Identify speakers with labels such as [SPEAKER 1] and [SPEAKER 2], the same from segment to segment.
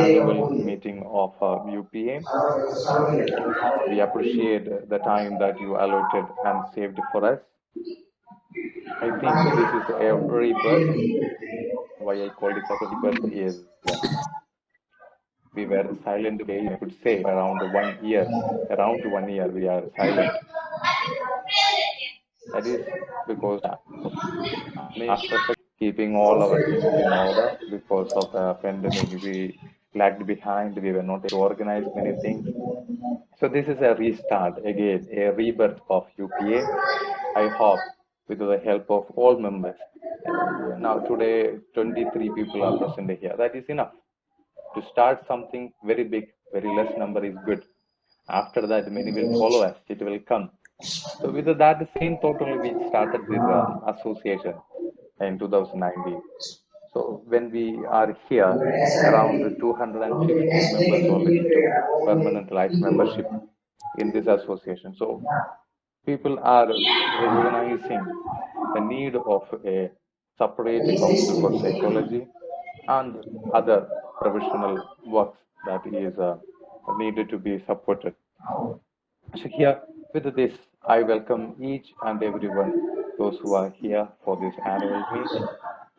[SPEAKER 1] annual meeting of UPA. We appreciate the time that you allotted and saved for us. I think this is a rebirth. Why I called it as a rebirth is we were silent, I could say, around 1 year. Around 1 year, we are silent. That is because administration keeping all our things in order because of the pandemic. We lagged behind. We were not able to organize many things. So this is a restart again, a rebirth of UPA. I hope with the help of all members. Now today, 23 people are present here. That is enough to start something very big. Very less number is good. After that, many will follow us. It will come. So with that same thought only, we started this association in 2019. So when we are here, around 250 members already took permanent life membership in this association. So people are recognizing the need of a separate council for psychology and other professional works that is needed to be supported. So here with this, I welcome each and everyone, those who are here for this annual meet,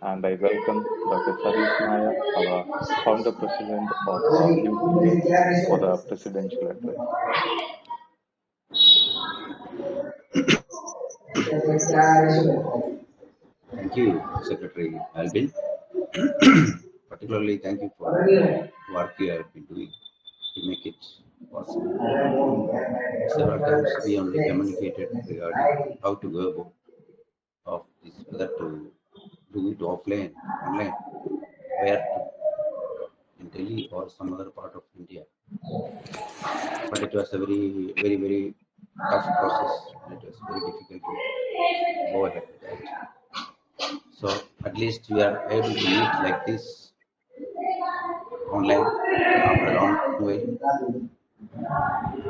[SPEAKER 1] and I welcome Dr. Sarish Nair, our founder president of UPA, for the presidential address.
[SPEAKER 2] Thank you, Secretary Alvin. Particularly, thank you for the work you have been doing to make it possible. Several times we only communicated regarding how to go about of this, whether to do it offline, online, where to, in Delhi or some other part of India. But it was a very, very, very tough process, and it was very difficult to go ahead with that. So at least we are able to meet like this online after a long while.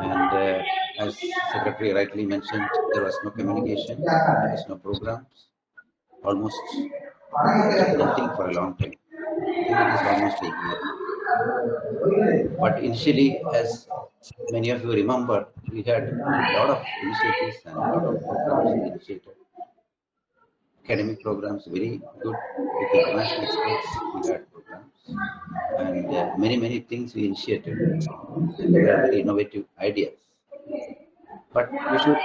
[SPEAKER 2] And as Secretary rightly mentioned, there was no communication, there was no programs, almost nothing for a long time. I think it is almost a year. But initially, as many of you remember, we had a lot of initiatives and a lot of programs we initiated. Academic programs, very good with international experts. We had programs and many things we initiated, and they were very innovative ideas. But we should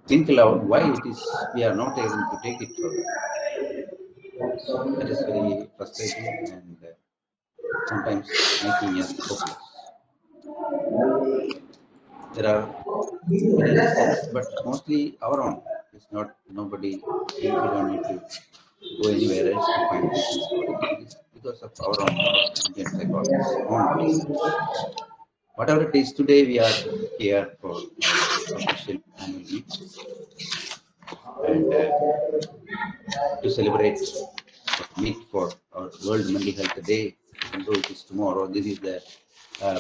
[SPEAKER 2] think aloud why it is we are not able to take it further. That is very frustrating and sometimes making us hopeless. There are many reasons, but mostly our own. It's not nobody. We don't need to go anywhere else to find reasons for it. It is because of our own Indian psychologists' own reasons. Whatever it is, today we are here for our official annual meet and to celebrate or meet for our World Mental Health Day. Even though it is tomorrow, this is the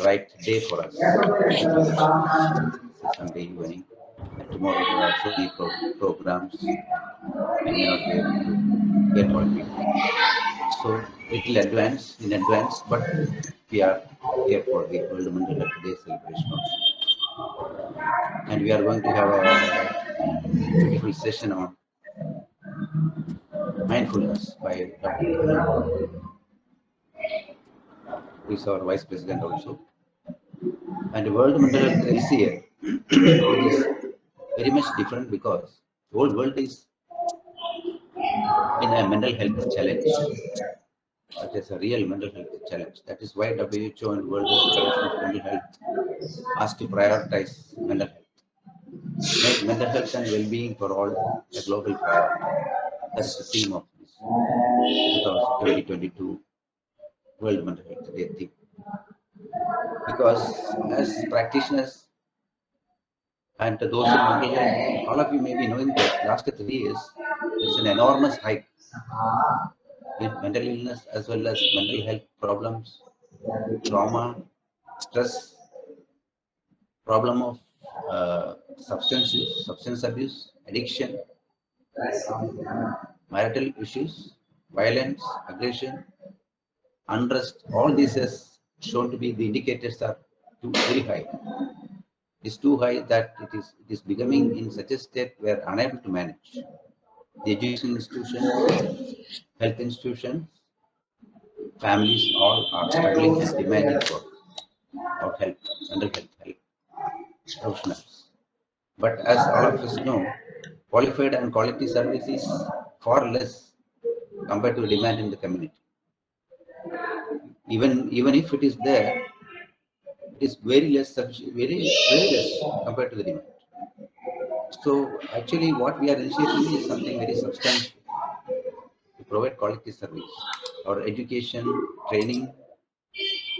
[SPEAKER 2] right day for us to meet together since it is a Sunday evening. And tomorrow there are so many programs, we may not be able to get all people. So little advance in advance, but we are here for the World Mental Health Day celebration also. And we are going to have a beautiful session on mindfulness by Dr. Dhanam, who is our Vice President also. And World Mental Health Day this year, it is very much different because the whole world is in a mental health challenge. That is a real mental health challenge. That is why WHO and World Organization of Mental Health asked to prioritize mental health, make mental health and well-being for all a global priority. That is the theme of this 2022 World Mental Health Day theme. Because as practitioners and those in mental health, all of you may be knowing that last 3 years there is an enormous hike in mental illness as well as mental health problems, trauma, stress, problem of substance use, substance abuse, addiction, marital issues, violence, aggression, unrest, all this has shown to be the indicators are very high. It's too high that it is becoming in such a state we are unable to manage. The education institutions, health institutions, families all are struggling and demanding for help, mental health help, professionals. But as all of us know, qualified and quality service is far less compared to demand in the community. Even if it is there, it is very less very less compared to the demand. So actually, what we are initiating is something very substantial to provide quality service. Our education, training,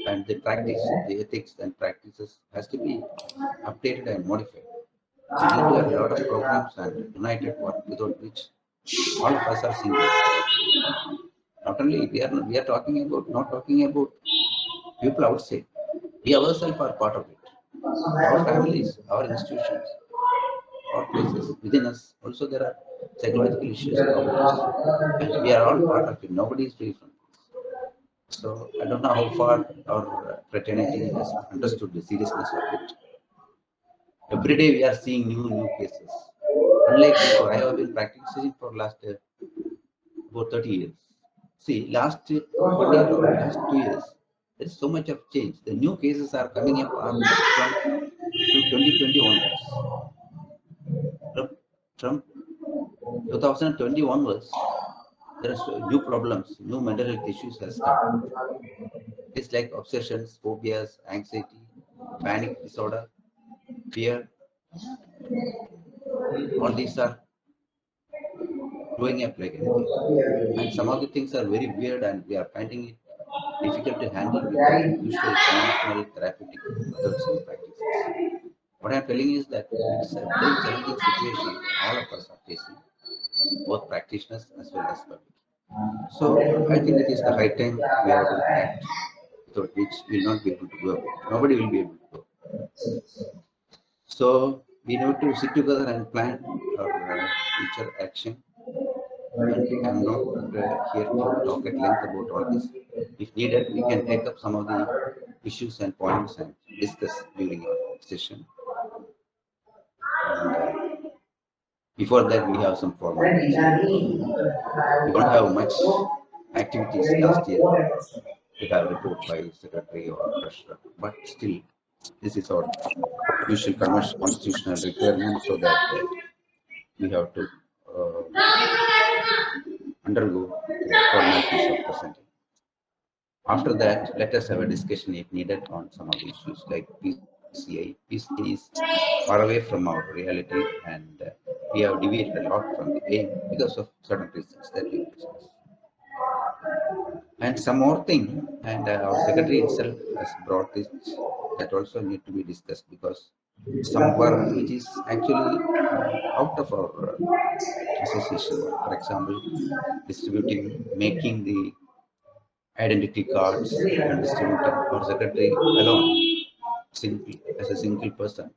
[SPEAKER 2] and the practice, the ethics and practices has to be updated and modified. We need to have a lot of programs and united work without which all of us are single. Not only we are talking about not talking about people outside. We ourselves are part of it. Our families, our institutions, our places within us. Also, there are psychological issues, problems, and we are all part of it. Nobody is free from this. So I don't know how far our fraternity has understood the seriousness of it. Every day we are seeing new cases. Unlike before, I have been practicing for last about 30 years. See, last 1 year or last 2 years, there is so much of change. The new cases are coming up are from 2020 onwards. From 2020 onwards, there are new problems, new mental health issues has started. It's like obsessions, phobias, anxiety, panic disorder, fear. All these are growing up like anything. And some of the things are very weird and we are finding it difficult to handle with our usual conventional therapeutic methods and practices. What I'm telling is that it is a very challenging situation all of us are facing, both practitioners as well as public. So I think it is the high time we are able to act, without which we will not be able to go about. Nobody will be able to go. So we need to sit together and plan our future action. And I'm not here to talk at length about all this. If needed, we can take up some of the issues and points and discuss during our session. And before that, we have some formalities like we don't have much activities last year to have report by secretary or treasurer, but still, this is our usual constitutional requirement so that we have to uh, undergo the formalities of presenting. After that, let us have a discussion if needed on some of the issues like PCI. PCI is far away from our reality and we have deviated a lot from the aim because of certain reasons that we will discuss. And some more thing, and our secretary itself has brought this that also need to be discussed because some work which is actually out of our association work. For example, distributing, making the identity cards and distributing. Our secretary alone, single as a single person,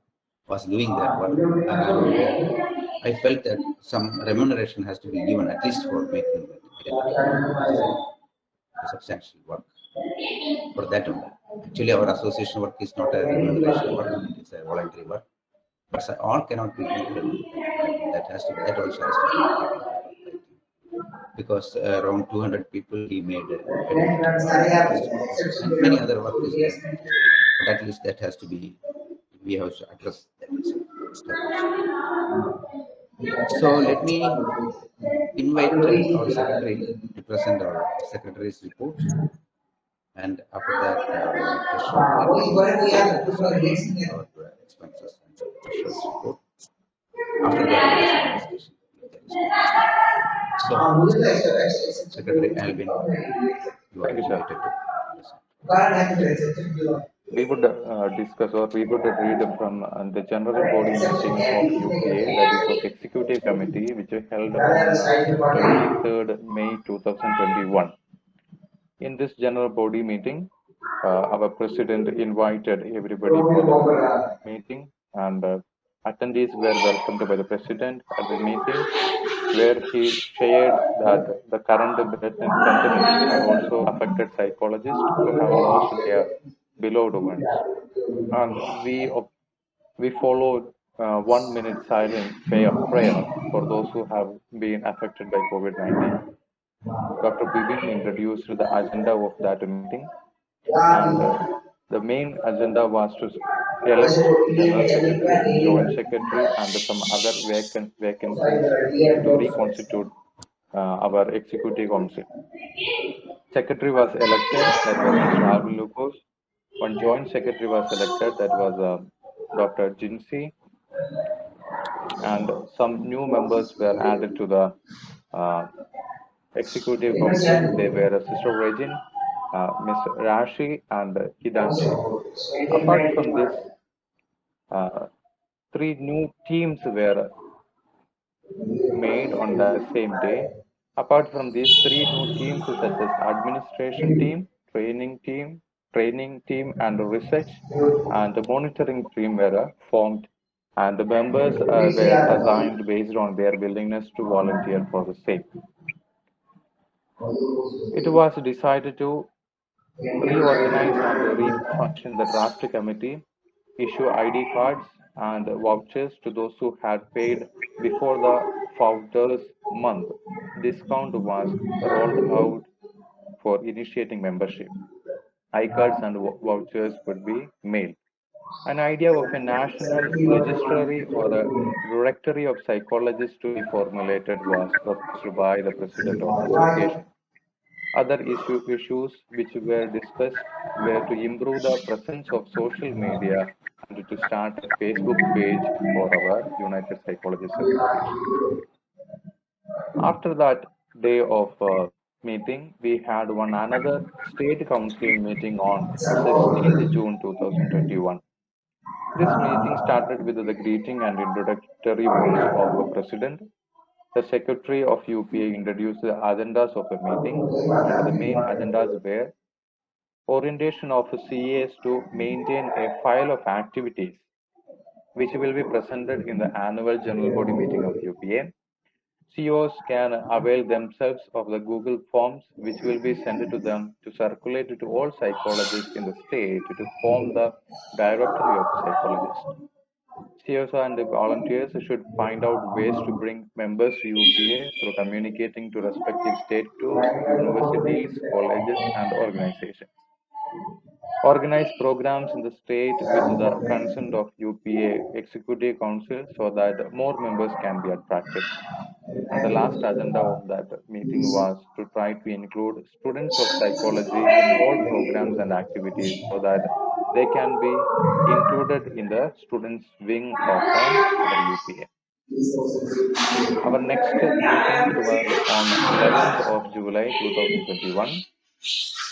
[SPEAKER 2] was doing that work, and I felt that some remuneration has to be given at least for making that identity card, which is a substantial work for that only. Actually, our association work is not a remuneration work; it is a voluntary work. But all cannot be included into that, and that also has to be taken care of. I think. Because around 200 people he made identity cards and distributed, and many other work is there. But at least that has to be, we have to address that itself, that also. So let me invite our secretary to present our secretary's report, and after that our treasurer will present our expenses and treasurer's report. After that, let us have a discussion if there is time. So, Secretary Alvin, you are
[SPEAKER 1] Thank you, sir.
[SPEAKER 2] invited to present.
[SPEAKER 1] We would discuss or we would read from the general body meeting of UPA, that is of Executive Committee, which was held on 23rd May 2021. In this general body meeting, our president invited everybody for the meeting, and Attendees were welcomed by the president at the meeting, where he shared that the current pandemic had also affected psychologists who have lost their beloved ones. And we followed 1 minute silent prayer for those who have been affected by COVID 19. Dr. Bibin introduced the agenda of that meeting, and the main agenda was to elect general secretary, joint secretary, and some other vacancies to reconstitute our executive council. Secretary was elected, that was Mr. Alvin Lucas. One joint secretary was elected, that was Dr. Jinsey, and some new members were added to the uh, executive council. They were Sister Regine, Miss Rashi, and Hidanshi. Apart from this, uh, three new teams were made on that same day. Apart from these three new teams, such as administration team, training team, and research, and the monitoring team were formed, and the members were assigned based on their willingness to volunteer for the same. It was decided to reorganize and refunction the draft committee, issue ID cards and vouchers to those who had paid before the founders month. Discount was rolled out for initiating membership. iCards and vouchers would be mailed. An idea of a national registry or a directory of psychologists to be formulated was proposed by the president of the association. Other issues which were discussed were to improve the presence of social media and to start a Facebook page for our United Psychologists Association. After that day of meeting, we had one another state council meeting on 16th June 2021. This meeting started with the greeting and introductory words of the president. The secretary of UPA introduced the agendas of the meeting, and the main agendas were orientation of CAs to maintain a file of activities which will be presented in the annual general body meeting of UPA. CEOs can avail themselves of the Google Forms which will be sent to them to circulate to all psychologists in the state to form the directory of psychologists. CEOs and volunteers should find out ways to bring members to UPA through communicating to respective states, universities, colleges, and organizations. Organize programs in the state with the consent of UPA Executive Council so that more members can be attracted. And the last agenda of that meeting was to try to include students of psychology in all programs and activities so that they can be included in the students wing of our UPA. Our next meeting, it was on 11th of July 2021.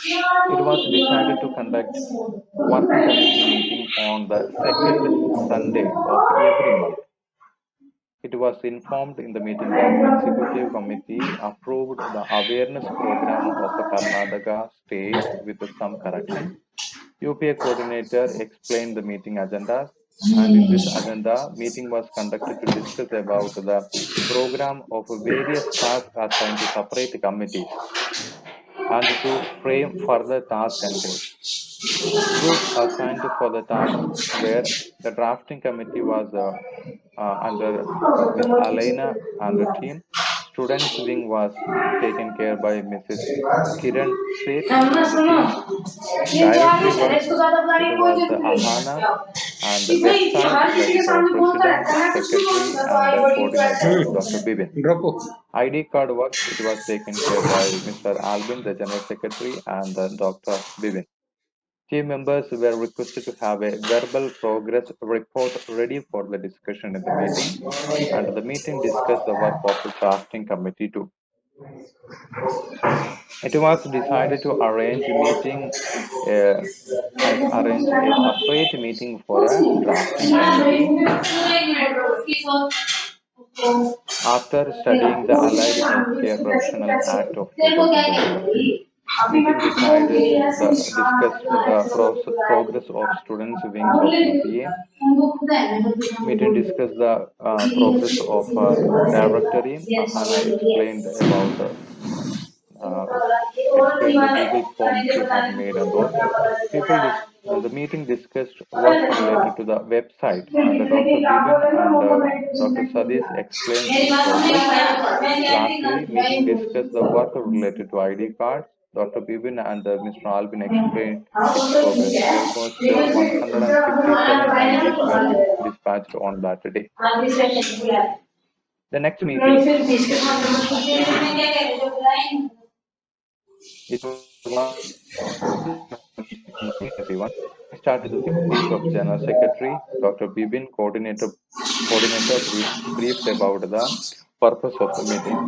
[SPEAKER 1] It was decided to conduct working committee meeting on the second Sunday of every month. It was informed in the meeting that executive committee approved the awareness program of Karnataka state with some correction. UPA coordinator explained the meeting agendas, and in this agenda, meeting was conducted to discuss about the program of various tasks assigned to separate committees and to frame further task controls. Groups assigned for the tasks where the drafting committee was under Miss Alena and the team. Students wing was taken care by Mrs. Kiran Seth and the team. Directory work, it was Ahana, and the website, that is our president, secretary, and coordinator, Dr. Bibin. ID card work, it was taken care by Mr. Albin, the general secretary, and Dr. Bibin. Team members were requested to have a verbal progress report ready for the discussion in the meeting, and the meeting discussed the work of the drafting committee too. It was decided to arrange a meeting and arrange a separate meeting for a drafting committee after studying the Allied Healthcare Professional Act of 2021. Meeting decided the discussed the progress of students wings of UPA. Meeting discussed the progress of directory. Hannah uh, explained the Google Form she had made and all. The meeting discussed works related to the website, and Dr. Bibin and Dr. Sadish explained the progress. Lastly, meeting discussed the work related to ID cards. Dr. Bibin and Mr. Albin explained its progress. Almost 157 IDs were dispatched on that day. The next meeting, it was one of the meeting everyone. Started with the speech of General Secretary. Dr. Bibin, coordinator briefed about the purpose of the meeting.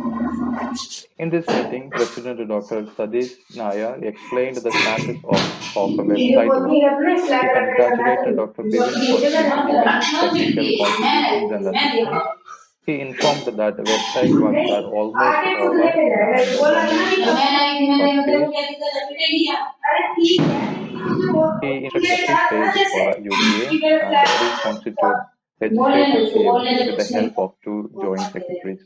[SPEAKER 1] In this meeting, President Dr. Sadish Nair explained the status of a website work. He congratulated Dr. Bibin for his immense technical contributions and assistance. He informed that the website works are almost over and the domain has purchased. He instructed the page for UPA and reconstituted registration field with the help of two joint secretaries.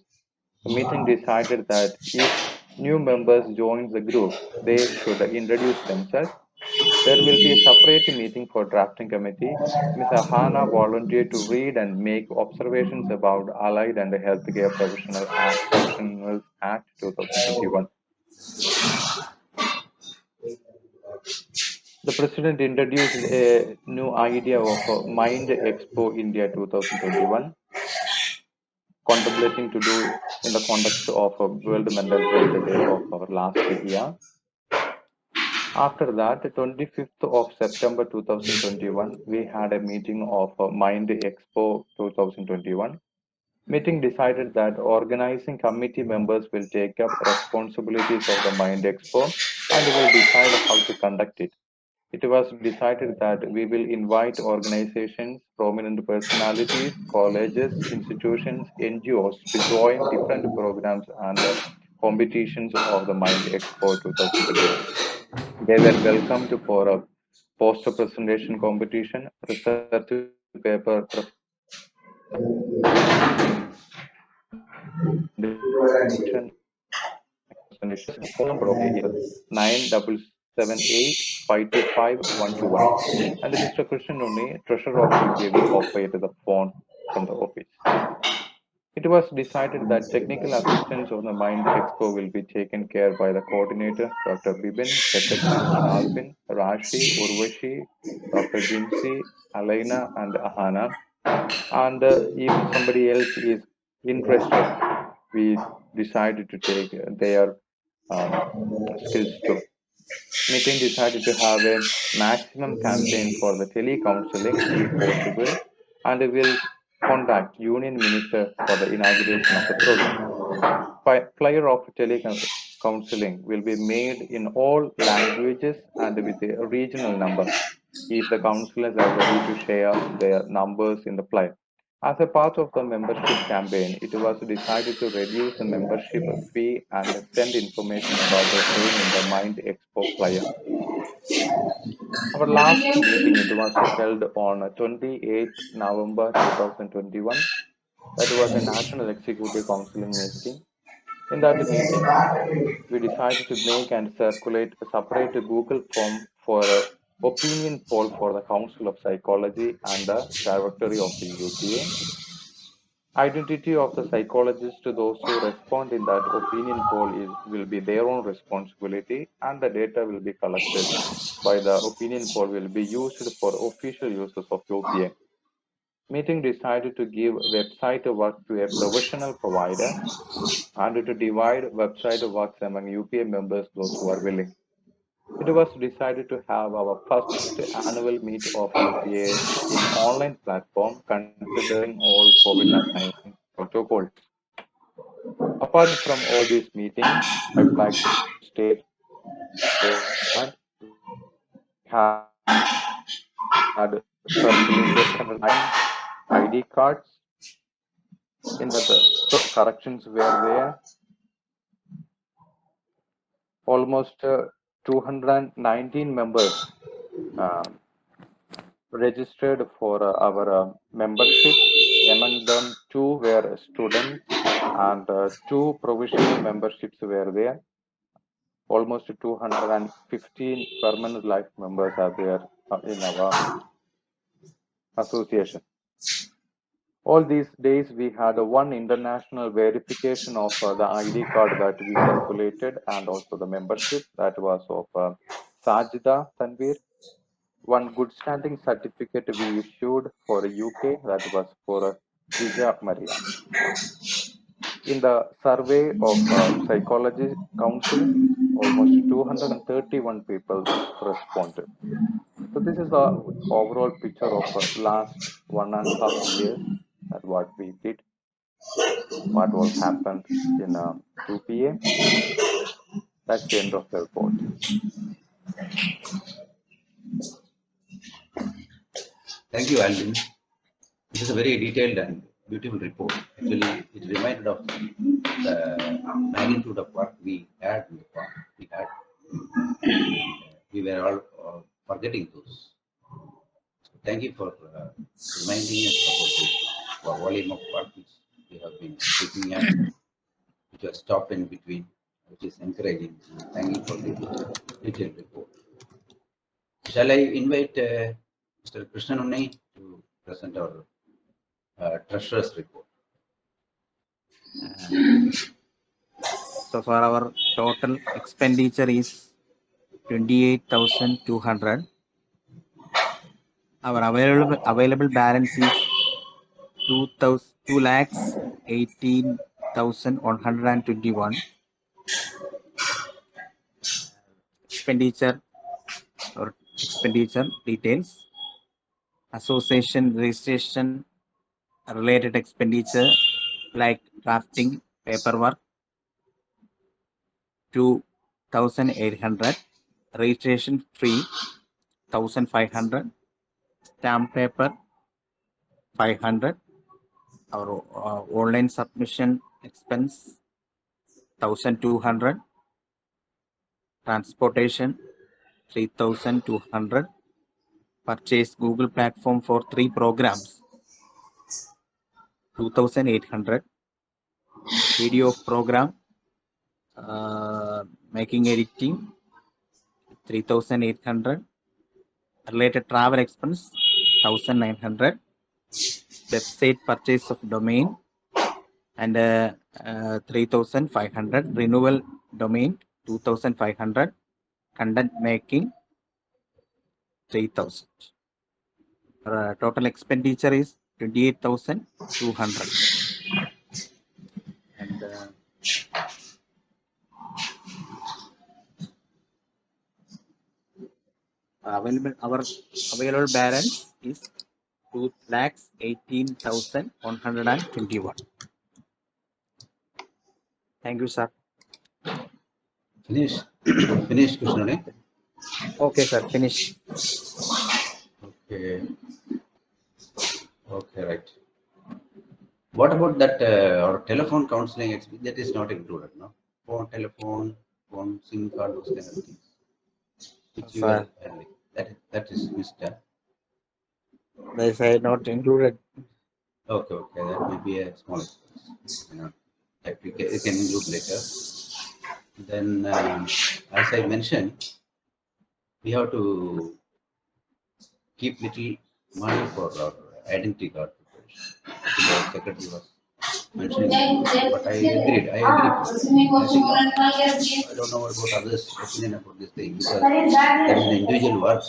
[SPEAKER 1] The meeting decided that if new members join the group, they should introduce themselves. There will be a separate meeting for drafting committee. Ms. Ahana volunteered to read and make observations about Allied and Healthcare Professionals Act 2021. The president introduced a new idea of Mind Expo India 2021, contemplating to do in the context of World Mental Health Day of our last year. After that, the 25th of September 2021, we had a meeting of Mind Expo 2021. Meeting decided that organizing committee members will take up responsibilities of the Mind Expo and will decide how to conduct it. It was decided that we will invite organizations, prominent personalities, colleges, institutions, NGOs to join different programs and competitions of the Mind Expo 2021. They were welcomed for a poster presentation competition, research paper presentation, phone number of AEL 9778525121. And Mr. Krishnan Unni, treasurer of UPA, will operate the phone from the office. It was decided that technical assistance on the Mind Expo will be taken care by the coordinator, Dr. Bibin, Secretary Mr. Alvin, Rashi, Urvashi, Dr. Jimsi, Alaina, and Ahana. And if somebody else is interested, we decided to take their um, skills too. Meeting decided to have a maximum campaign for the telecounseling if possible, and will contact Union Minister for the inauguration of the program. Flyer of telecounseling will be made in all languages and with a regional number if the councillors are ready to share their numbers in the flyer. As a part of the membership campaign, it was decided to reduce the membership fee and send information about the same in the Mind Expo flyer. Our last meeting, it was held on 28th November 2021. That was a National Executive Counseling meeting. In that meeting, we decided to make and circulate a separate Google form for a opinion poll for the Council of Psychology and the Directory of the UPA. Identity of the psychologist to those who respond in that opinion poll will be their own responsibility, and the data will be collected by the opinion poll will be used for official uses of UPA. Meeting decided to give website work to a professional provider and to divide website works among UPA members, those who are willing. It was decided to have our first annual meet of UPA in online platform considering all COVID-19 protocols. Apart from all these meetings, I would like to state that we had circulated 609 ID cards in that corrections were there. Almost 219 members uh, registered for our membership. Among them, two were students and two provisional memberships were there. Almost 215 permanent life members are there in our association. All these days, we had one international verification of the ID card that we circulated and also the membership that was of Sajida Tanvir. One good standing certificate we issued for UK that was for Srija Maria. In the survey of Psychology Council, almost 231 people responded. So this is the overall picture of last 1.5 years that what we did, what all happened in UPA. That's the end of the report.
[SPEAKER 2] Thank you, Alvin. This is a very detailed and beautiful report. Actually, it reminded of the magnitude of what we had in the past. We were all forgetting those. So thank you for reminding us about the volume of work which we have been taking up, which was stopped in between, which is encouraging. Thank you for the detailed report. Shall I invite Mr. Krishnanunni to present our treasurer's report?
[SPEAKER 3] So far our total expenditure is 28,200. Our available balance is 2,18,121. Expenditure or expenditure details. Association registration related expenditure like drafting paperwork 2,800. Registration fee 1,500. Stamp paper 500. Our online submission expense 1,200. Transportation 3,200. Purchase Google platform for 3 programs 2,800. Video program making editing 3,800. Related travel expense 1,900. Website purchase of domain and 3,500. Renewal domain 2,500. Content making 3,000. Total expenditure is 28,200. And our available balance is 2,18,121. Thank you, sir.
[SPEAKER 2] Finish. Finish, Krishnanunni.
[SPEAKER 3] Okay, sir. Finish.
[SPEAKER 2] Okay. Okay, right. What about that our telephone counseling? That is not included, no? Telephone, phone, SIM card, those kind of things. Which you were
[SPEAKER 3] Sir,
[SPEAKER 2] handling. That is missed.
[SPEAKER 3] they say not included.
[SPEAKER 2] Okay, that may be a small expense. That you can include later. Then, as I mentioned, we have to keep little money for our identity card preparation. Actually, our secretary was mentioning that, but I agreed. I agree to it. I think I don't know about others' opinion about this thing because that is an individual work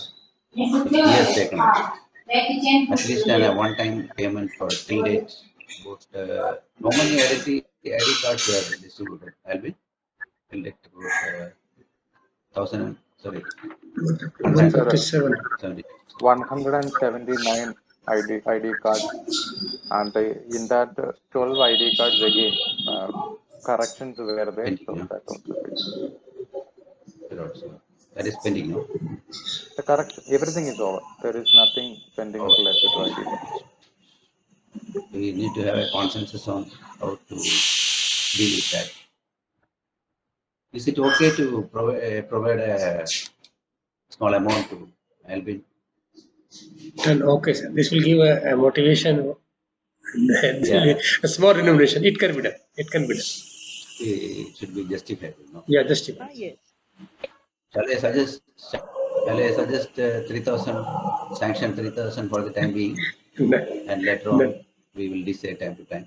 [SPEAKER 2] which he has taken up. At least a one-time payment for till date. About how many ID cards were distributed? Alvin, till date about thousand. Sorry,
[SPEAKER 4] 157.
[SPEAKER 2] 170.
[SPEAKER 1] 179 ID cards, and in that 12 ID cards again, corrections were there,
[SPEAKER 2] Pending,
[SPEAKER 1] so
[SPEAKER 2] no?
[SPEAKER 1] that also pending.
[SPEAKER 2] That is pending, no?
[SPEAKER 1] The correction, everything is over. There is nothing pending
[SPEAKER 2] Oh,
[SPEAKER 1] related to ID card.
[SPEAKER 2] we need to have a consensus on how to deal with that. Is it okay to provide a small amount to Alvin?
[SPEAKER 4] And okay, sir. This will give a motivation and
[SPEAKER 2] Yeah,
[SPEAKER 4] a small remuneration. It can be done. It can be done.
[SPEAKER 2] it should be justified, you know.
[SPEAKER 4] Yeah, justify.
[SPEAKER 5] Yes.
[SPEAKER 2] Shall I suggest 3,000, sanction 3,000 for the time being,
[SPEAKER 4] Done.
[SPEAKER 2] and later on
[SPEAKER 4] Done.
[SPEAKER 2] we will decide time to time.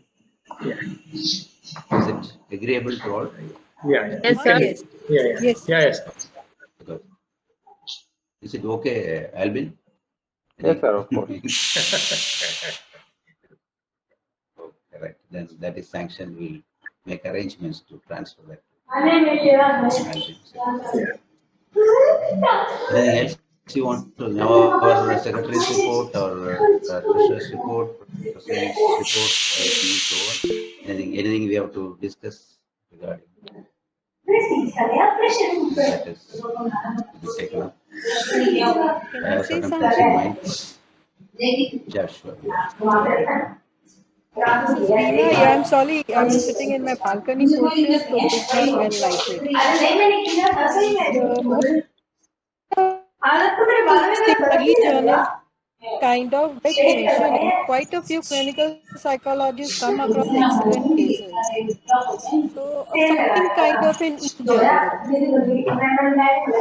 [SPEAKER 4] Yeah.
[SPEAKER 2] Is it agreeable to all?
[SPEAKER 4] Yeah. Yeah.
[SPEAKER 5] Yes,
[SPEAKER 4] It
[SPEAKER 5] sir.
[SPEAKER 4] can
[SPEAKER 5] Yes.
[SPEAKER 4] be. Yeah. Yeah.
[SPEAKER 5] Yes.
[SPEAKER 4] Yeah. Yes.
[SPEAKER 2] Because is it okay, Alvin?
[SPEAKER 1] Yes, sir, of course.
[SPEAKER 2] Okay, right. Then that is sanctioned. We'll make arrangements to transfer that to Alvin. Anything else you want to know? Our secretary's report or treasurer's report, president's report, everything is over. Anything we have to discuss regarding that is to be taken up.
[SPEAKER 5] Can
[SPEAKER 2] I
[SPEAKER 5] I
[SPEAKER 2] have
[SPEAKER 5] say
[SPEAKER 2] certain things in
[SPEAKER 5] something?
[SPEAKER 2] mind. Yeah, sure.
[SPEAKER 5] This is Veena. Yeah, I'm sorry. I'm sitting in my balcony portion, so it's not well lighted. And what I think e-journal kind of recognition, quite a few clinical psychologists come across excellent cases. So something kind of an e-journal.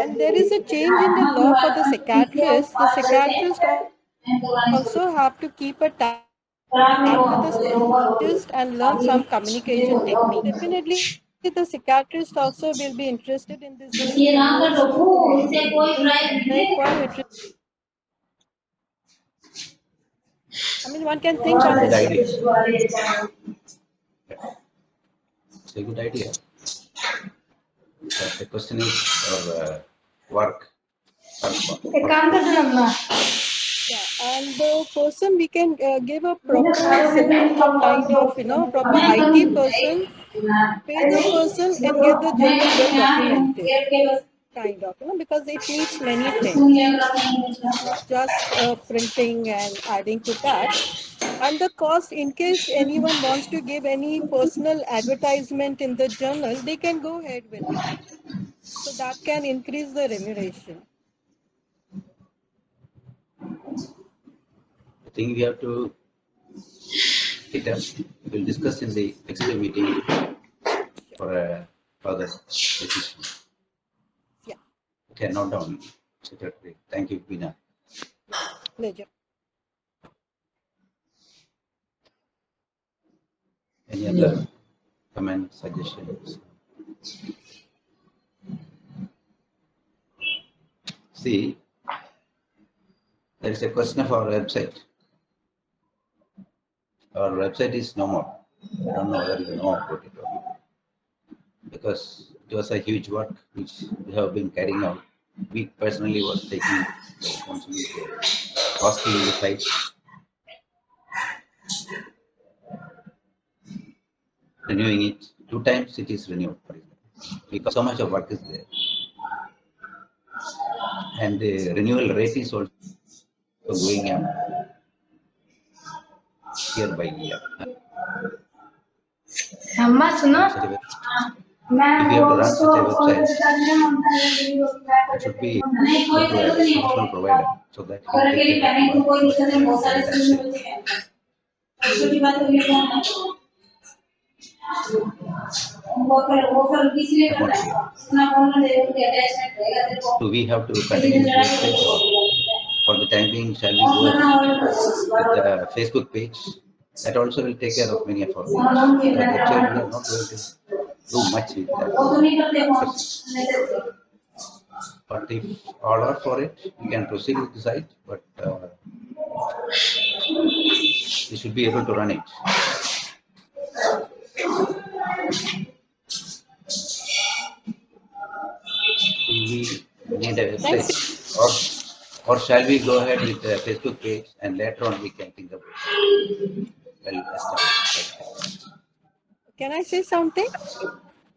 [SPEAKER 5] And there is a change in the law for the psychiatrist. The psychiatrist also have to keep a tab with the psychologist and learn some communication techniques. So definitely the psychiatrist also will be interested in these e-journals and make one interesting. I mean, one can think on
[SPEAKER 2] Good
[SPEAKER 5] this
[SPEAKER 2] idea.
[SPEAKER 5] way.
[SPEAKER 2] It's a good idea. But the question is our workforce.
[SPEAKER 5] Yeah, and the person we can give a proper signature kind of, proper IT person, pay the person and get the journal well documented, kind of, because it needs many things. It's not just printing and adding to that. And the cost, in case anyone wants to give any personal advertisement in the journal, they can go ahead with it. So that can increase the remuneration.
[SPEAKER 2] I think we have to it up. We'll discuss in the next meeting for a further decision.
[SPEAKER 5] Yeah,
[SPEAKER 2] Okay, note down, Secretary. Thank you, Pina.
[SPEAKER 5] yeah, pleasure.
[SPEAKER 2] Any other comments, suggestions? See, there is a question of our website. Our website is no more. I don't know whether you know about it or not. Because it was a huge work which we have been carrying out. We personally was taking the responsibility of hosting the site, renewing it. 2 times it is renewed, for example, because so much of work is there. And the renewal rate is also going up year by year. If you have to run such a website, it should be go to a professional provider so that he will take care of the work, but very less sale. Amount here. Do we have to continue with the website, or for the time being, shall we go ahead with the Facebook page? That also will take care of many of our needs. That website, we are not going to do much with that at present. But if all are for it, we can proceed with the site, but we should be able to run it. Do we need a
[SPEAKER 5] Can I say,
[SPEAKER 2] website, or shall we go ahead with the Facebook page and later on we can think about well established website?
[SPEAKER 5] can I say something?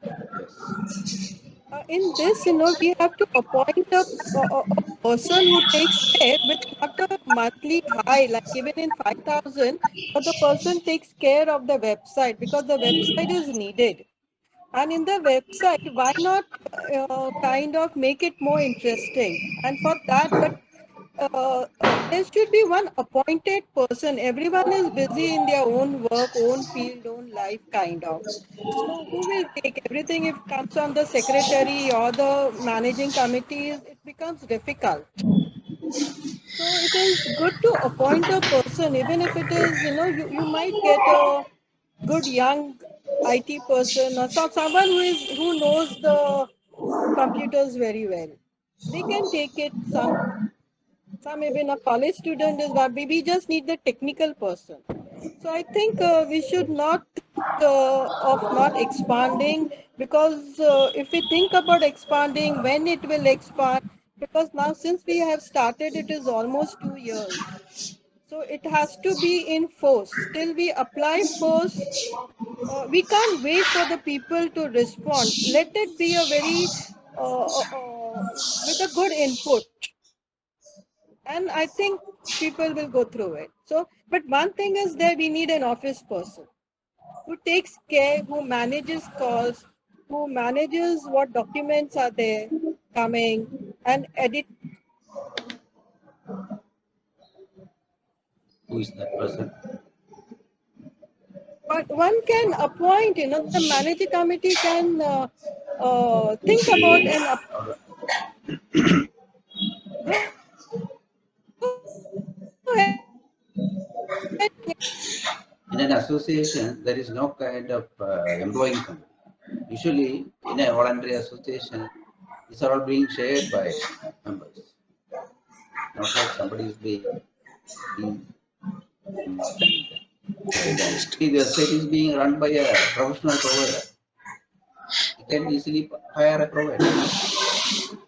[SPEAKER 2] Yes.
[SPEAKER 5] In this, we have to appoint a person who takes care with not a monthly high, like even in 5,000, but the person takes care of the website because the website is needed. And in the website, why not kind of make it more interesting? And for that, but there should be one appointed person. Everyone is busy in their own work, own field, own life, kind of. So who will take everything if it comes on the secretary or the managing committees? It becomes difficult. So it is good to appoint a person, even if it is, you might get a good young IT person or someone who knows the computers very well. They can take it. Some even a college student is what we just need the technical person. So I think we should not think of not expanding, because if we think about expanding, when it will expand, because now since we have started, it is almost 2 years. So it has to be in force. Till we apply force, we can't wait for the people to respond. Let it be a very with a good input, and I think people will go through it. So, but one thing is that we need an office person who takes care, who manages calls, who manages what documents are there coming and edit.
[SPEAKER 2] Who is that person?
[SPEAKER 5] But one can appoint, the manager committee can think about and
[SPEAKER 2] Or
[SPEAKER 5] go ahead.
[SPEAKER 2] in an association, there is no kind of employing somebody. Usually, in a voluntary association, these are all being shared by members. Not like somebody is being paid. And the website is being run by a professional provider. You can easily hire a provider.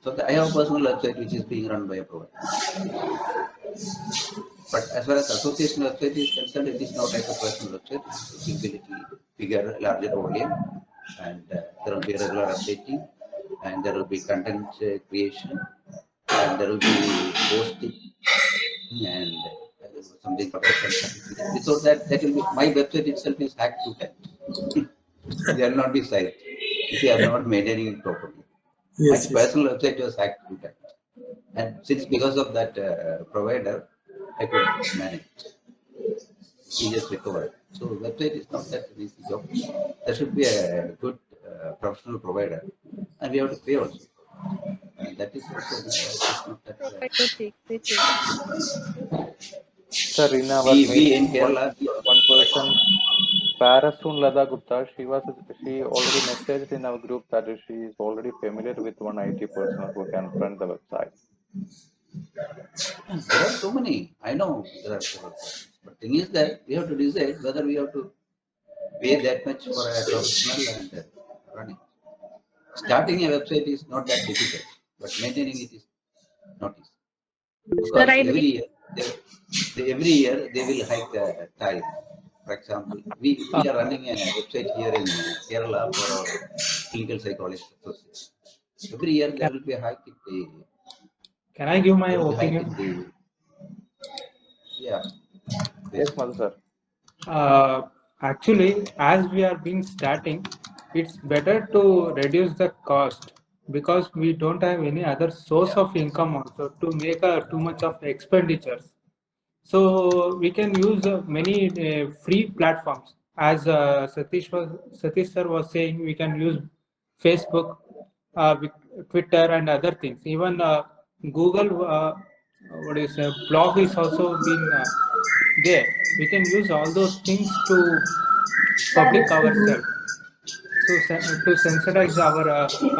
[SPEAKER 2] So I have a personal website which is being run by a provider. But as far as association website is concerned, it is not like a personal website. It will be little bigger, larger volume, and there will be regular updating, and there will be content creation, and there will be posting, and something called SL certificate. Without that, that will be my website itself is hacked to death. There will not be site if you are not maintaining it properly. My
[SPEAKER 4] Yes, yes.
[SPEAKER 2] personal website was hacked to death, and since because of that provider, I could manage it. He just recovered. So website is not that an easy job. There should be a good professional provider, and we have to pay also. And that is also it is not that.
[SPEAKER 5] Provider they take.
[SPEAKER 1] Sir, in our
[SPEAKER 2] We
[SPEAKER 1] meeting,
[SPEAKER 2] in Kerala,
[SPEAKER 1] one person, Parasun Lada Gupta, she already messaged in our group that she is already familiar with one IT person who can run the website.
[SPEAKER 2] there are so many. I know there are several persons, but thing is that we have to decide whether we have to pay that much for a professional and run it. Starting a website is not that difficult, but maintaining it is not easy.
[SPEAKER 6] Sir,
[SPEAKER 2] Because every year they will hike the tariff. For example, we are running a website here in Kerala for our clinical psychologists association. Every year there will be a hike in the
[SPEAKER 6] can I give my
[SPEAKER 2] there will be hike in
[SPEAKER 6] opinion?
[SPEAKER 2] the yeah.
[SPEAKER 1] Yes,
[SPEAKER 2] Basically.
[SPEAKER 1] Madhu sir.
[SPEAKER 6] Actually, as we are being starting, it's better to reduce the cost because we don't have any other source of income also to make too much of expenditures. So we can use many free platforms. As Satish sir was saying, we can use Facebook, Twitter, and other things. Even Google, what is blog is also been there. We can use all those things to public ourselves. So to sensitize our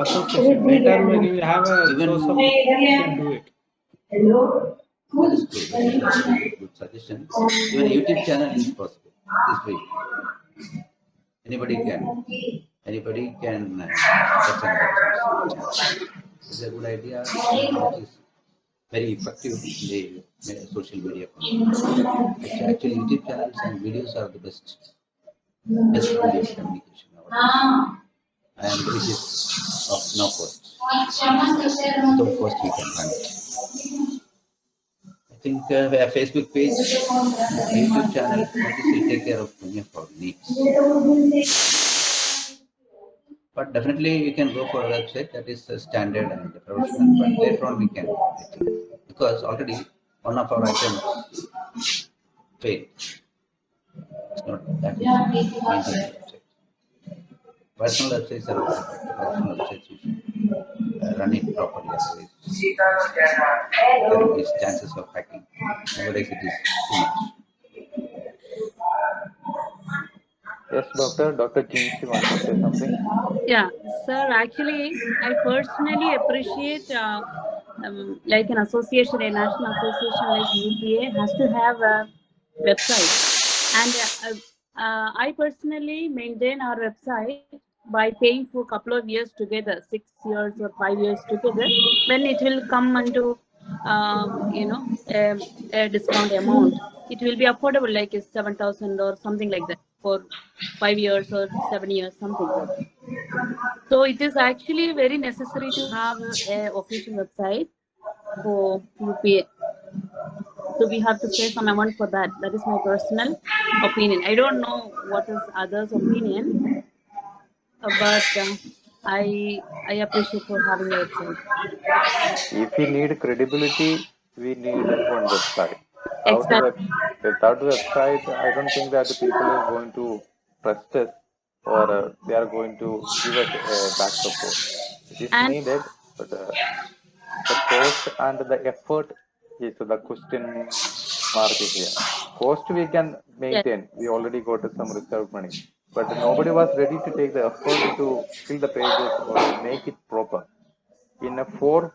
[SPEAKER 6] association. Later, when we have a source of income, we can do it.
[SPEAKER 2] That is true. That is a very good suggestion. Even a YouTube channel is possible. It is free. Anybody can touch and get some channel. It's a good idea and which is very effective in the social media context. Actually, YouTube channels and videos are the best media of communication nowadays, and which is of no cost. Without cost, we can run it. I think a Facebook page, a YouTube channel, all this will take care of many of our needs. But definitely we can go for a website that is standard and professional, but later on we can, I think, because already one of our items failed. It's not that easy to maintain a website. Personal websites are okay, but the professional websites you should run it properly, otherwise there will be chances of hacking. Nowadays it is too much.
[SPEAKER 1] Yes, doctor. Dr. Jinsi wants to say something.
[SPEAKER 7] Yeah, sir, actually, I personally appreciate like an association, a national association like UPA has to have a website. And I personally maintain our website by paying for a couple of years together, 6 years or 5 years together. When it will come into, a discount amount, it will be affordable, like 7,000 or something like that for 5 years or 7 years, something like that. So it is actually very necessary to have a official website for UPA. So we have to spare some amount for that. That is my personal opinion. I don't know what is others' opinion, but I appreciate for having a website.
[SPEAKER 1] If we need credibility, we need one website. Without a
[SPEAKER 7] Exactly.
[SPEAKER 1] without a website, I don't think that the people are going to trust us or they are going to give us back support. It is
[SPEAKER 7] And
[SPEAKER 1] needed, but the cost and the effort is the question mark here. Cost we can
[SPEAKER 7] yes,
[SPEAKER 1] maintain. We already got some reserve money, but nobody was ready to take the effort to fill the pages or to make it proper. In a four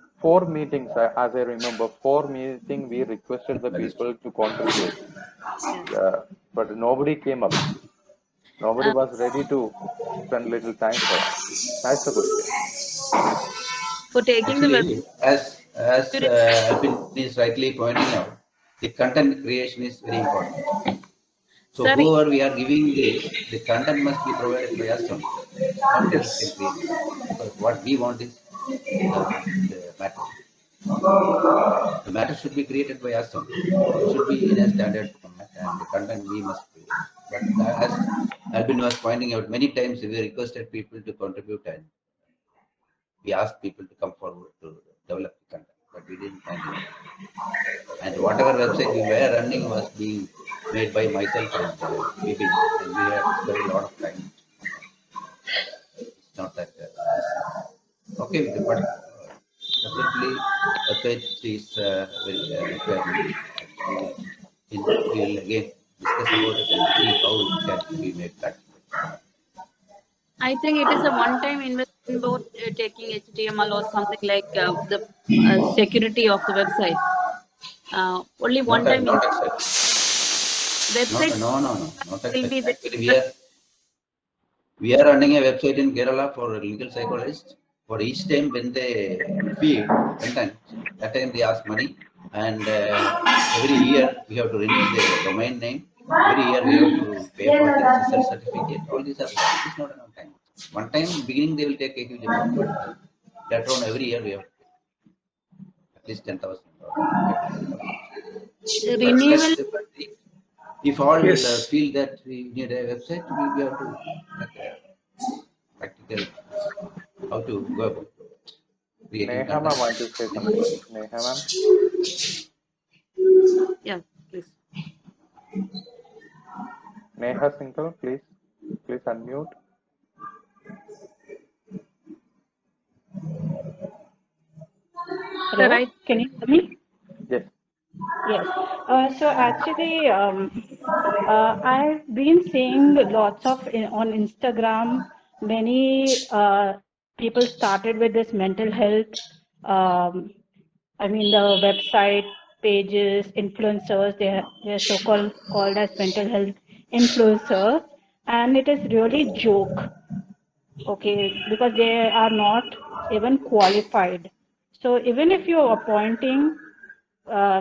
[SPEAKER 1] meetings, as I remember, four meeting we requested the
[SPEAKER 2] That is true.
[SPEAKER 1] people to contribute,
[SPEAKER 7] yes.
[SPEAKER 1] but nobody came up. Nobody
[SPEAKER 7] Uh,
[SPEAKER 1] was ready to spend little time for that. That's the question.
[SPEAKER 7] for taking the web,
[SPEAKER 2] Actually, as Alpin is rightly pointing out, the content creation is very important. So
[SPEAKER 7] sorry,
[SPEAKER 2] whoever we are giving this, the content must be provided by us only. Nobody else can create it. Because what we want is the matter. The matter should be created by us only. It should be in a standard format and the content we must create. But as Albin was pointing out, many times we requested people to contribute and we asked people to come forward to develop the content, but we didn't find anyone. And whatever website we were running was being made by myself and Bibin, and we had spent a lot of time on that. It's not that easy. Okay with it, but definitely website is very requirement, and we will again discuss about it and see how it can be made practical.
[SPEAKER 7] I think it is a one-time investment about taking HTML or something like the security of the website. Only
[SPEAKER 2] Not
[SPEAKER 7] one-time
[SPEAKER 2] not exactly. Not
[SPEAKER 7] website
[SPEAKER 2] no no no not
[SPEAKER 7] will be
[SPEAKER 2] exactly.
[SPEAKER 7] there.
[SPEAKER 2] Actually, we are running a website in Kerala for legal psychologists. For each time when they feed content, that time they ask money, and every year we have to renew the domain name. Every year we have to pay for the SSL certificate. All these are there. It is not a one time. One time beginning they will take a huge amount, but later on every year we have to pay at least 10,000 or 5,000. But
[SPEAKER 7] Renewal.
[SPEAKER 2] if all
[SPEAKER 4] Yes.
[SPEAKER 2] feel that we need a website, we have to make a practical how to go about creating
[SPEAKER 1] Neha ma'am
[SPEAKER 2] content.
[SPEAKER 1] want to say something. Neha ma'am.
[SPEAKER 7] Yeah, please.
[SPEAKER 1] Neha Singhal, please unmute.
[SPEAKER 7] Sir,
[SPEAKER 8] Hello, can you hear me?
[SPEAKER 1] Yes.
[SPEAKER 8] Yes. So actually, I've been seeing lots of on Instagram, many people started with this mental health. Um, I mean, the website pages, influencers, they're so called as mental health influencers, and it is really joke. Okay, because they are not even qualified. So even if you're appointing,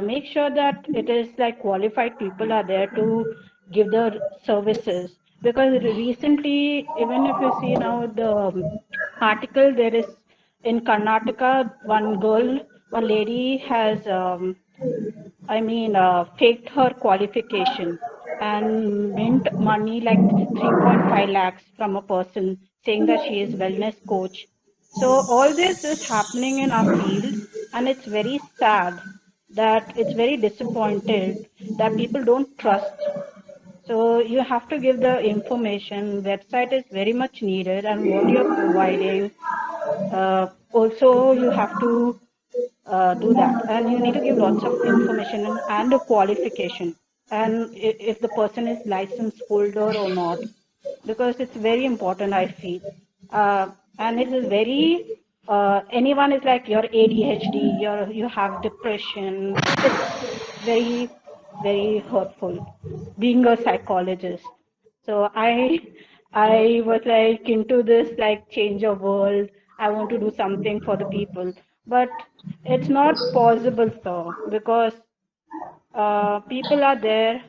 [SPEAKER 8] make sure that it is like qualified people are there to give the services. Because recently, even if you see now the article, there is in Karnataka, one lady has faked her qualification and mint money like 3.5 lakhs from a person saying that she is wellness coach. So all this is happening in our field, and it's very sad that it's very disappointed that people don't trust. So you have to give the information. Website is very much needed, and what you're providing. Also, you have to do that, and you need to give lots of information and a qualification, and if the person is license holder or not, because it's very important, I feel. And it is very anyone is like your ADHD, you have depression. It's very hurtful being a psychologist. So I was like into this like change of world. I want to do something for the people, but it's not possible, sir, because people are there,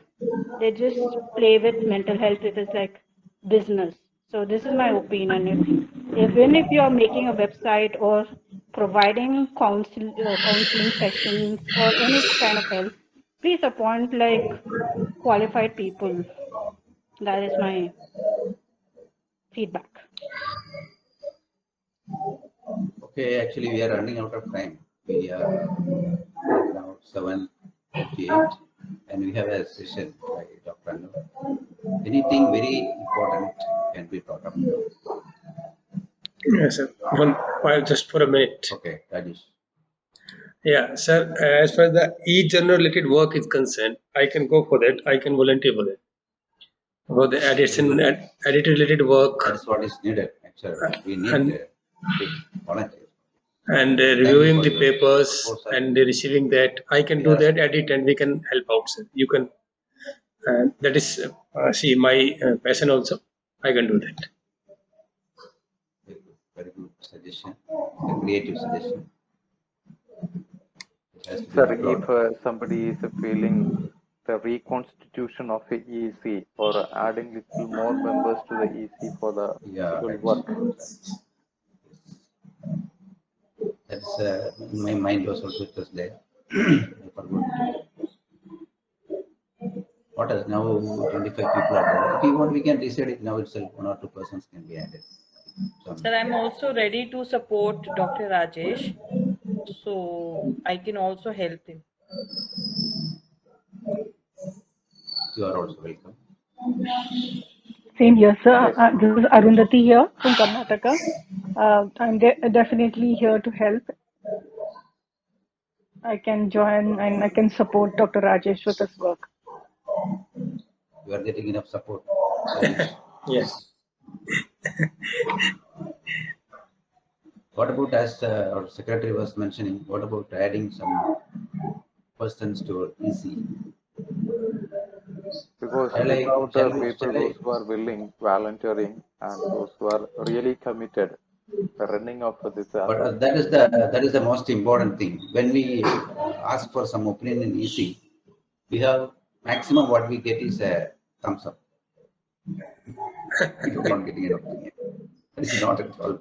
[SPEAKER 8] they just play with mental health. It is like business. So this is my opinion. Even if you are making a website or providing counseling sessions or any kind of help, please appoint like qualified people. That is my feedback.
[SPEAKER 2] Okay, actually we are running out of time. We are now 7:58, and we have a session by Dr. Anu. Anything very important can be brought up now.
[SPEAKER 4] Yes, sir. Just for a minute.
[SPEAKER 2] Okay, Rajesh.
[SPEAKER 4] Yeah, sir. As far as the e-journal related work is concerned, I can go for that. I can volunteer for that. For the edit related work.
[SPEAKER 2] That's what is needed. Actually, we need volunteers.
[SPEAKER 4] And
[SPEAKER 2] Thank you
[SPEAKER 4] reviewing
[SPEAKER 2] for
[SPEAKER 4] the
[SPEAKER 2] your
[SPEAKER 4] papers
[SPEAKER 2] proposal.
[SPEAKER 4] and receiving that, I can do that, edit, and we can help out, sir. You can. That is, see, my passion also. I can do that.
[SPEAKER 2] Very good suggestion. A creative suggestion. It has to be
[SPEAKER 1] Sir,
[SPEAKER 2] uploaded.
[SPEAKER 1] if somebody is feeling the reconstitution of a EC or adding little more members to the EC for the will work.
[SPEAKER 2] That's in my mind was also it was there. I forgot. What else? Now 25 people are there. If you want, we can decide it now itself. 1 or 2 persons can be added.
[SPEAKER 9] Sir, I'm also ready to support Dr. Rajesh, so I can also help him.
[SPEAKER 2] You are also welcome.
[SPEAKER 8] Same here, sir. This is Arundhati here from Karnataka. I'm definitely here to help. I can join and I can support Dr. Rajesh with his work.
[SPEAKER 2] You are getting enough support.
[SPEAKER 4] Yes.
[SPEAKER 2] What about, as our secretary was mentioning, what about adding some persons to EC?
[SPEAKER 1] Because without the people, those who are willing, volunteering, and those who are really committed, the running of this.
[SPEAKER 2] But that is the most important thing. When we ask for some opinion in EC, we have maximum what we get is a thumbs up. We don't want getting an opinion. That is not at all.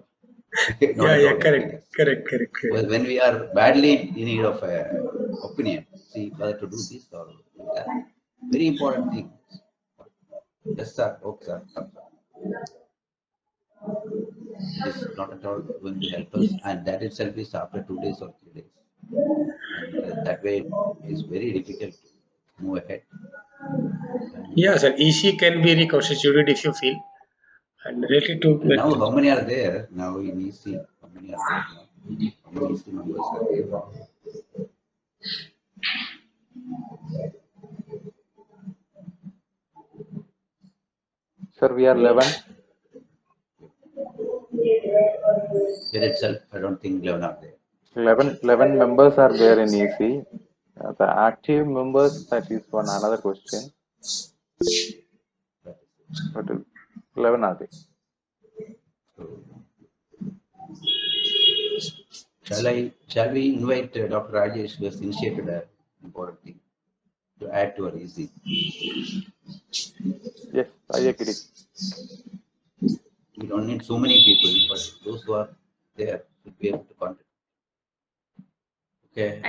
[SPEAKER 4] Correct.
[SPEAKER 2] Well, when we are badly in need of opinion, see whether to do this or do that. Very important thing. Yes, sir. Okay, sir. It is not at all going to help us, and that itself is after 2 days or 3 days. And that way, it is very difficult to move ahead.
[SPEAKER 4] Yes, and EC can be reconstituted if you feel. And related to
[SPEAKER 2] now, how many are there now in EC? How many are there now? How many EC members are there?
[SPEAKER 1] Sir, we are 11.
[SPEAKER 2] There itself, I don't think 11 are there.
[SPEAKER 1] 11 members are there in EC. The active members, that is one another question. But 11 are there.
[SPEAKER 2] Shall we invite Dr. Rajesh, who has initiated an important thing, to add to our EC?
[SPEAKER 1] Yes, I agree.
[SPEAKER 2] We don't need so many people, but those who are there should be able to contact. Okay.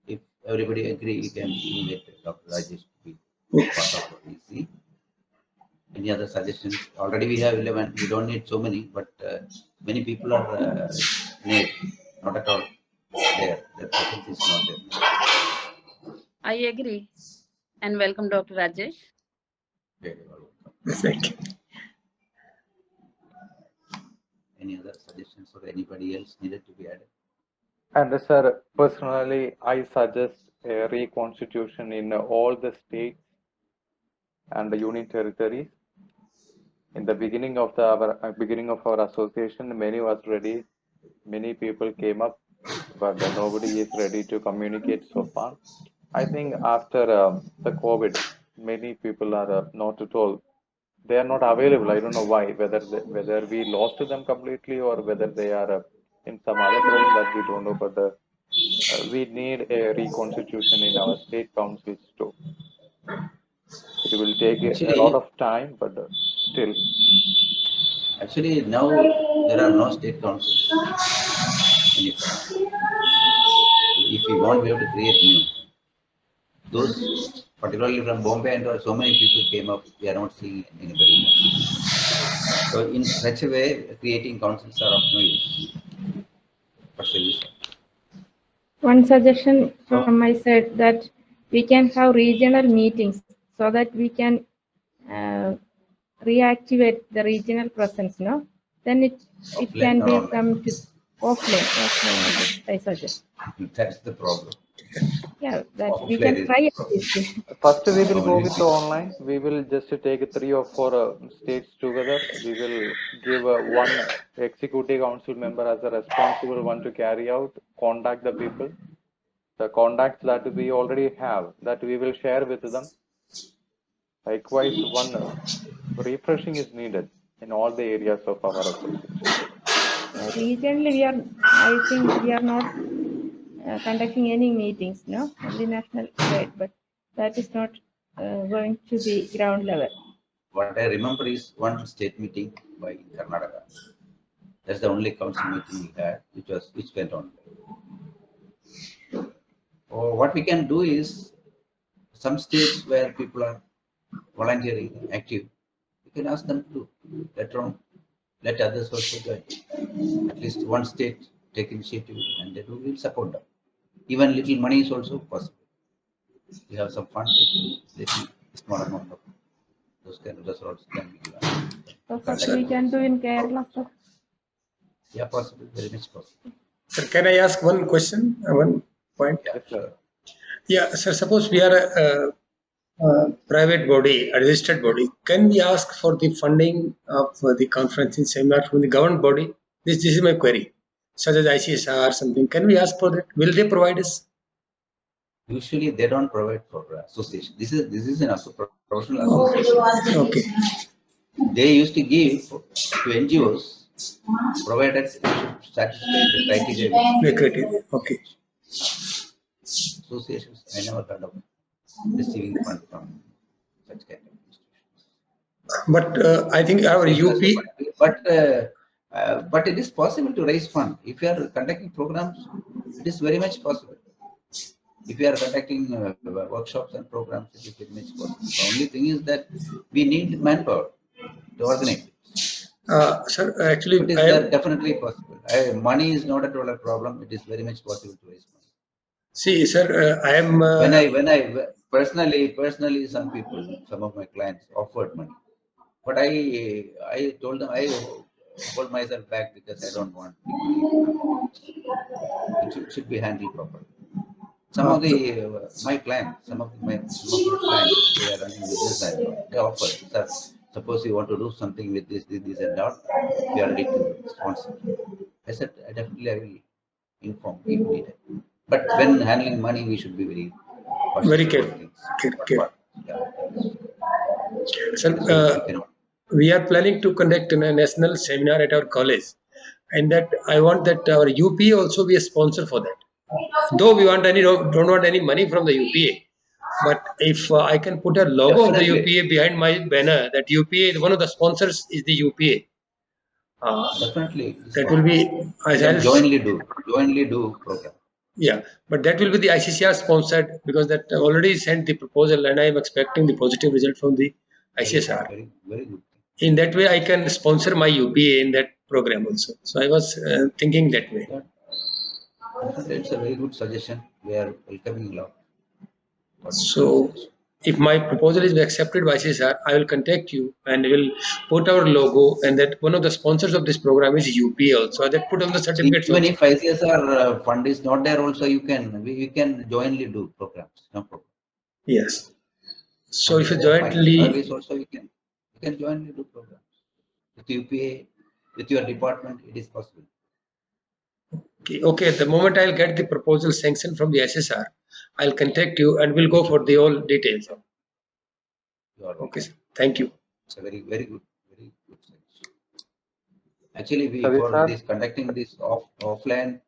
[SPEAKER 2] If everybody agree, we can invite Dr. Rajesh to be part of our EC. And Any other suggestions? Already we have 11. We don't need so many, but many people are need, not at all there. Their presence is not there nowadays.
[SPEAKER 7] I agree. And welcome, Dr. Rajesh.
[SPEAKER 2] Very well.
[SPEAKER 4] Thank you.
[SPEAKER 2] Any other suggestions or anybody else needed to be added?
[SPEAKER 1] And sir, personally, I suggest a reconstitution in all the states and the union territories. In the beginning of our association, many was ready. Many people came up, but nobody is ready to communicate so far. I think after the COVID, many people are not at all. They are not available. I don't know why. Whether we lost them completely or whether they are in some other problem that we don't know. But we need a reconstitution in our state councils too. It will take a lot
[SPEAKER 2] Actually,
[SPEAKER 1] of time, but still.
[SPEAKER 2] actually now there are no state councils any further. If we want, we have to create new. Those, particularly from Bombay, and so many people came up. We are not seeing anybody now. So in such a way, creating councils are of no use. What's the use of?
[SPEAKER 10] One suggestion
[SPEAKER 2] So
[SPEAKER 10] from my side that we can have regional meetings so that we can reactivate the regional presence, no? Then it
[SPEAKER 2] offline
[SPEAKER 10] can
[SPEAKER 2] or
[SPEAKER 10] be
[SPEAKER 2] online?
[SPEAKER 10] come to offline, I suggest.
[SPEAKER 2] That's the problem.
[SPEAKER 10] Yeah, that we
[SPEAKER 2] Offline
[SPEAKER 10] can
[SPEAKER 2] is
[SPEAKER 10] try
[SPEAKER 2] the
[SPEAKER 10] at
[SPEAKER 2] problem.
[SPEAKER 10] least.
[SPEAKER 1] First, we will go
[SPEAKER 2] Only
[SPEAKER 1] with the online. We will just take 3 or 4 states together. We will give one executive council member as a responsible one to carry out, contact the people. The contacts that we already have, that we will share with them. Likewise, one refreshing is needed in all the areas of our association.
[SPEAKER 10] Regionally, I think we are not conducting any meetings, no? Only national side, but that is not going to be ground level.
[SPEAKER 2] What I remember is one state meeting by Karnataka. That's the only council meeting we had, which went on. Or what we can do is some states where people are volunteering, active, we can ask them to later on let others also join. At least one state take initiative and they will support them. Even little money is also possible. We have some fund, little small amount of those kind of resources can be given.
[SPEAKER 10] So what
[SPEAKER 2] Contact
[SPEAKER 10] we can do in Kerala, sir?
[SPEAKER 2] Yeah, possible, very much possible.
[SPEAKER 4] Sir, can I ask one question, one point?
[SPEAKER 2] Yeah,
[SPEAKER 1] Yes,
[SPEAKER 2] sure.
[SPEAKER 1] sir.
[SPEAKER 4] Yeah, sir, suppose we are a private body, a registered body. Can we ask for the funding of the conference in seminar from the government body? This is my query, such as ICSR or something. Can we ask for that? Will they provide us?
[SPEAKER 2] Usually they don't provide for association. This is an professional association.
[SPEAKER 4] Okay.
[SPEAKER 2] They used to give to NGOs, provided you should satisfy the criteria.
[SPEAKER 4] The criteria. Okay.
[SPEAKER 2] Associations, I never heard of receiving fund from such kind of institutions.
[SPEAKER 4] But I think our UP.
[SPEAKER 2] But it is possible to raise fund. If you are conducting programs, it is very much possible. If you are conducting workshops and programs, it is very much possible. The only thing is that we need manpower to organize it.
[SPEAKER 4] Sir, actually,
[SPEAKER 2] It is definitely possible. Money is not at all a problem. It is very much possible to raise money.
[SPEAKER 4] see, sir, I am.
[SPEAKER 2] When I personally, some of my clients offered money, but I told them I hold myself back because I don't want big money to come. It should be handled properly. Some of the my clients, some of my clients, they are running business and all. They offered, sir, suppose you want to do something with this and that, we are ready to sponsor. I said, definitely I will inform if needed. But when handling money, we should be very cautious
[SPEAKER 4] Very
[SPEAKER 2] about
[SPEAKER 4] careful.
[SPEAKER 2] things. Yeah,
[SPEAKER 4] Sir,
[SPEAKER 2] so we cannot.
[SPEAKER 4] we are planning to conduct a national seminar at our college, and that I want that our UPA also be a sponsor for that. Though we don't want any money from the UPA, but if I can put a logo of the
[SPEAKER 2] Definitely.
[SPEAKER 4] UPA behind my banner, that UPA, one of the sponsors is the UPA.
[SPEAKER 2] Definitely,
[SPEAKER 4] That will be.
[SPEAKER 2] we can jointly do program.
[SPEAKER 4] Yeah, but that will be the ICCR sponsored because that already sent the proposal and I am expecting the positive result from the ICSR.
[SPEAKER 2] Very, very good.
[SPEAKER 4] In that way, I can sponsor my UPA in that program also. So I was thinking that way.
[SPEAKER 2] Definitely, it's a very good suggestion. We are welcoming a lot.
[SPEAKER 4] So if my proposal is accepted by ICSR, I will contact you and will put our logo, and that one of the sponsors of this program is UPA also. That put on the certificates
[SPEAKER 2] Even
[SPEAKER 4] also.
[SPEAKER 2] if ICSR fund is not there, also you can jointly do programs. No problem.
[SPEAKER 4] Yes. So
[SPEAKER 2] Fund
[SPEAKER 4] if you
[SPEAKER 2] is there, fine.
[SPEAKER 4] jointly,
[SPEAKER 2] Otherwise, also you can jointly do programs with UPA, with your department. It is possible.
[SPEAKER 4] okay, the moment I'll get the proposal sanctioned from the SSR, I'll contact you and we'll go for the all details.
[SPEAKER 2] You are
[SPEAKER 4] Okay, sir. Thank you.
[SPEAKER 2] It's a very, very good suggestion. Actually, we
[SPEAKER 1] Sorry,
[SPEAKER 2] for
[SPEAKER 1] sir.
[SPEAKER 2] this conducting this offline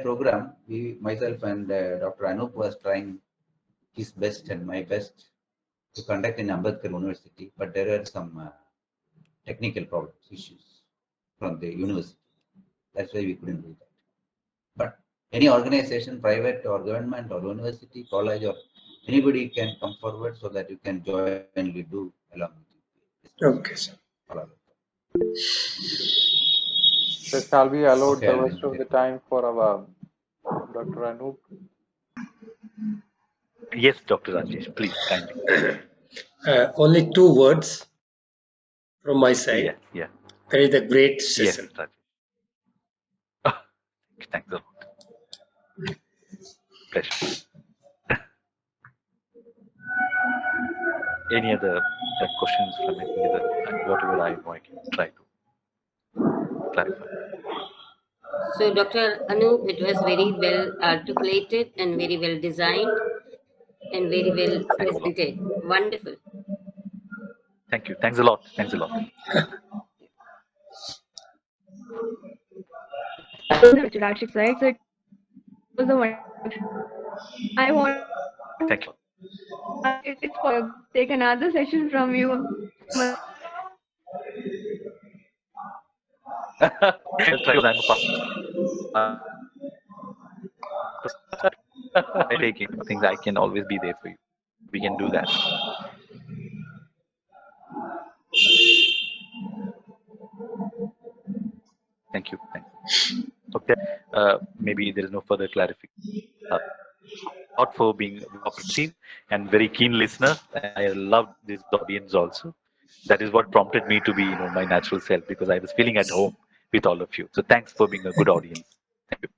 [SPEAKER 2] program, myself and Dr. Anup was trying his best and my best to conduct in Ambedkar University, but there are some technical problems, issues from the university. That's why we couldn't do that. But any organization, private or government or university, college or anybody can come forward so that you can jointly do along with you.
[SPEAKER 4] Okay, sir.
[SPEAKER 1] So shall we allow
[SPEAKER 2] Okay,
[SPEAKER 1] the
[SPEAKER 2] I'll
[SPEAKER 1] rest of the time for our Dr. Anup?
[SPEAKER 11] Yes, Dr. Rajesh, please kindly.
[SPEAKER 4] Only 2 words from my side.
[SPEAKER 11] Yeah.
[SPEAKER 4] That is a great
[SPEAKER 11] Yes,
[SPEAKER 4] session.
[SPEAKER 11] Rajesh. Thanks a lot. Pleasure. Any other questions from any other, whatever I know, I can try to clarify.
[SPEAKER 12] So, Dr. Anup, it was very well articulated and very well designed and very well
[SPEAKER 11] Thanks a lot.
[SPEAKER 12] presented. Wonderful.
[SPEAKER 11] Thank you. Thanks a lot. Thanks a lot.
[SPEAKER 10] Rashid side, so it was a wonderful. I want
[SPEAKER 11] Thank you.
[SPEAKER 10] it's for take another session from you.
[SPEAKER 11] I'll try because I'm a part. Taking things, I can always be there for you. We can do that. Thank you. Thanks. Okay. Maybe there is no further clarification. Not for being opportune and very keen listener. I love this audience also. That is what prompted me to be, my natural self, because I was feeling at home with all of you. So thanks for being a good audience. Thank you.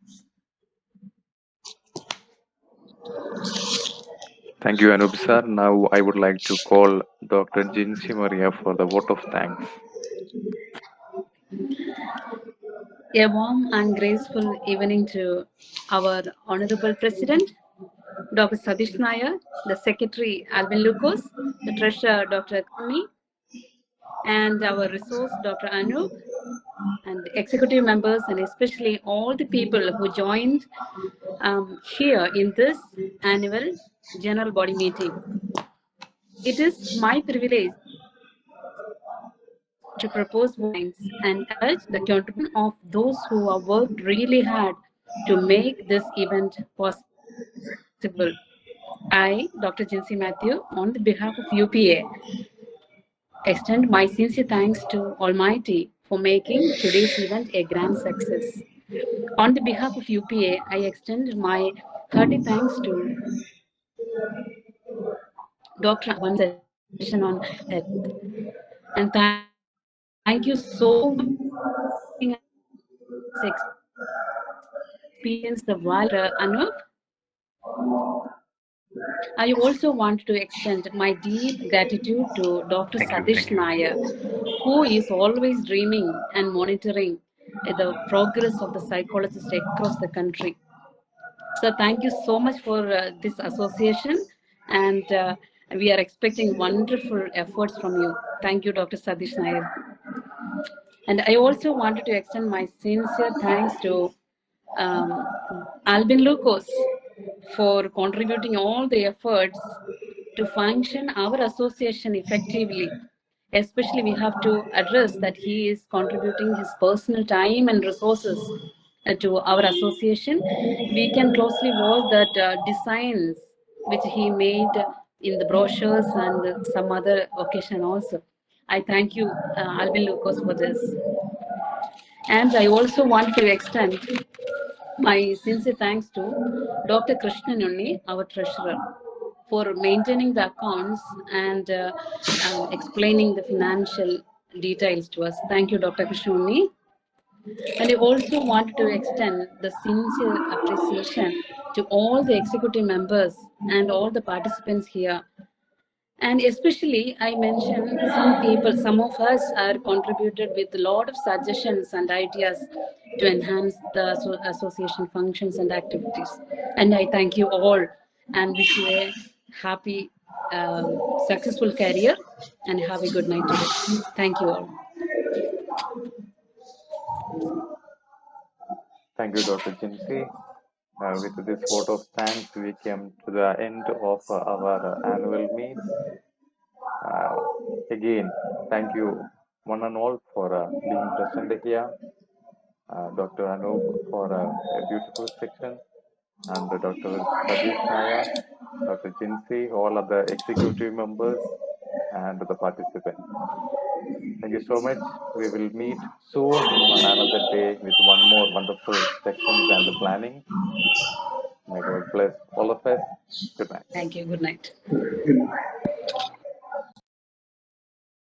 [SPEAKER 1] Thank you, Anup sir. Now I would like to call Dr. Jinsi Maria for the vote of thanks.
[SPEAKER 7] A warm and graceful evening to our Honorable President, Dr. Sadish Nair, the Secretary Alvin Lucas, the Treasurer Dr. Kami, and our resource Dr. Anup, and the executive members, and especially all the people who joined here in this annual general body meeting. It is my privilege to propose points and urge the contribution of those who have worked really hard to make this event possible. I, Dr. Jinsi Matthew, on the behalf of UPA, extend my sincere thanks to Almighty for making today's event a grand success. On the behalf of UPA, I extend my hearty thanks to Dr. one session on health. And thank you so much for experience the value, Anup. I also want to extend my deep gratitude to Dr. Sadish Nair, who is always dreaming and monitoring the progress of the psychologists across the country. So thank you so much for this association, and we are expecting wonderful efforts from you. Thank you, Dr. Sadish Nair. And I also wanted to extend my sincere thanks to Albin Lucas for contributing all the efforts to function our association effectively. Especially, we have to address that he is contributing his personal time and resources to our association. We can closely watch that designs which he made in the brochures and some other occasion also. I thank you, Alvin Lucas, for this. And I also want to extend my sincere thanks to Dr. Krishnan Unni, our treasurer, for maintaining the accounts and explaining the financial details to us. Thank you, Dr. Krishnan Unni. And I also want to extend the sincere appreciation to all the executive members and all the participants here. And especially, I mentioned some people, some of us are contributed with a lot of suggestions and ideas to enhance the association functions and activities. And I thank you all and wish you a happy, successful career and have a good night today. Thank you all.
[SPEAKER 1] Thank you, Dr. Jinsi. With this vote of thanks, we came to the end of our annual meet. Again, thank you one and all for being present here. Dr. Anup for a beautiful section, and Dr. Sadish Nayak, Dr. Jinsi, all other executive members, and the participants. Thank you so much. We will meet soon on another day with one more wonderful sections and the planning. May God bless all of us. Good night.
[SPEAKER 7] Thank you. Good night.
[SPEAKER 4] Good night.